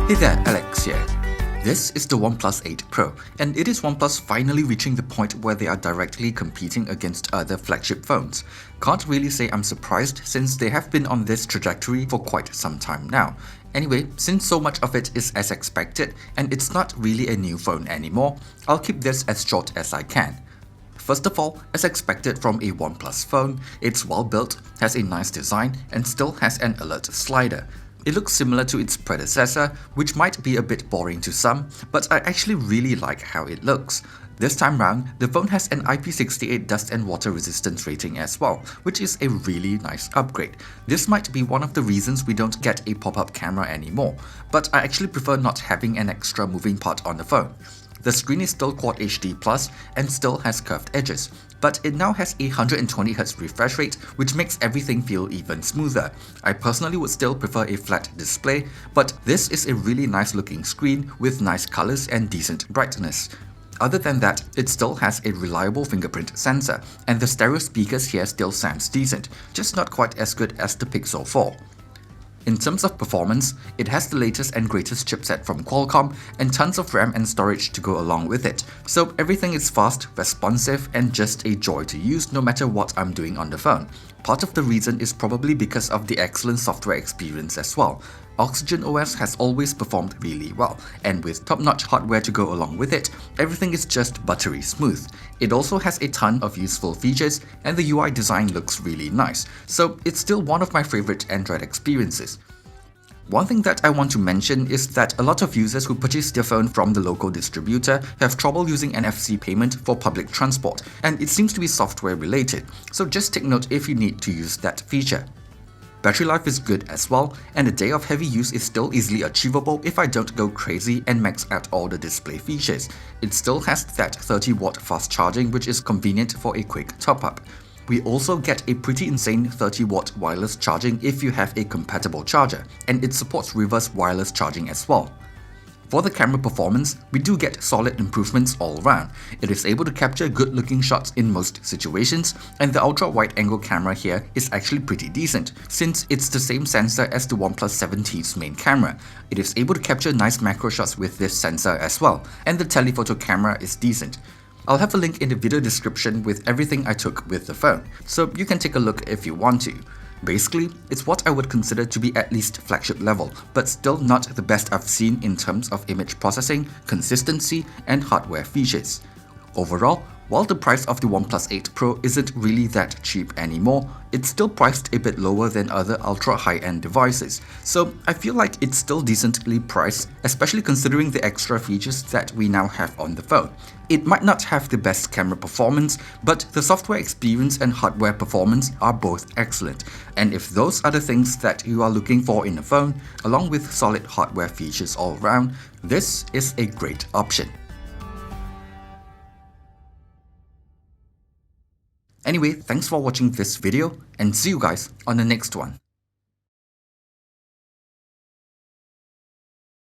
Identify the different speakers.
Speaker 1: Hey there, Alex here. This is the OnePlus 8 Pro, and it is OnePlus finally reaching the point where they are directly competing against other flagship phones. Can't really say I'm surprised since they have been on this trajectory for quite some time now. Anyway, since so much of it is as expected and it's not really a new phone anymore, I'll keep this as short as I can. First of all, as expected from a OnePlus phone, it's well built, has a nice design, and still has an alert slider. It looks similar to its predecessor, which might be a bit boring to some, but I actually really like how it looks. This time round, the phone has an IP68 dust and water resistance rating as well, which is a really nice upgrade. This might be one of the reasons we don't get a pop-up camera anymore, but I actually prefer not having an extra moving part on the phone. The screen is still Quad HD Plus and still has curved edges, but it now has a 120Hz refresh rate, which makes everything feel even smoother. I personally would still prefer a flat display, but this is a really nice looking screen with nice colors and decent brightness. Other than that, it still has a reliable fingerprint sensor, and the stereo speakers here still sounds decent, just not quite as good as the Pixel 4. In terms of performance, it has the latest and greatest chipset from Qualcomm and tons of RAM and storage to go along with it, so everything is fast, responsive, and just a joy to use no matter what I'm doing on the phone. Part of the reason is probably because of the excellent software experience as well. Oxygen OS has always performed really well, and with top-notch hardware to go along with it, everything is just buttery smooth. It also has a ton of useful features, and the UI design looks really nice, so it's still one of my favorite Android experiences. One thing that I want to mention is that a lot of users who purchase their phone from the local distributor have trouble using NFC payment for public transport, and it seems to be software related, so just take note if you need to use that feature. Battery life is good as well, and a day of heavy use is still easily achievable if I don't go crazy and max out all the display features. It still has that 30W fast charging, which is convenient for a quick top-up. We also get a pretty insane 30W wireless charging if you have a compatible charger, and it supports reverse wireless charging as well. For the camera performance, we do get solid improvements all around. It is able to capture good-looking shots in most situations, and the ultra-wide-angle camera here is actually pretty decent, since it's the same sensor as the OnePlus 7T's main camera. It is able to capture nice macro shots with this sensor as well, and the telephoto camera is decent. I'll have a link in the video description with everything I took with the phone, so you can take a look if you want to. Basically, it's what I would consider to be at least flagship level, but still not the best I've seen in terms of image processing, consistency, and hardware features. Overall, while the price of the OnePlus 8 Pro isn't really that cheap anymore, it's still priced a bit lower than other ultra high-end devices, so I feel like it's still decently priced, especially considering the extra features that we now have on the phone. It might not have the best camera performance, but the software experience and hardware performance are both excellent, and if those are the things that you are looking for in a phone, along with solid hardware features all around, this is a great option. Anyway, thanks for watching this video, and see you guys on the next one.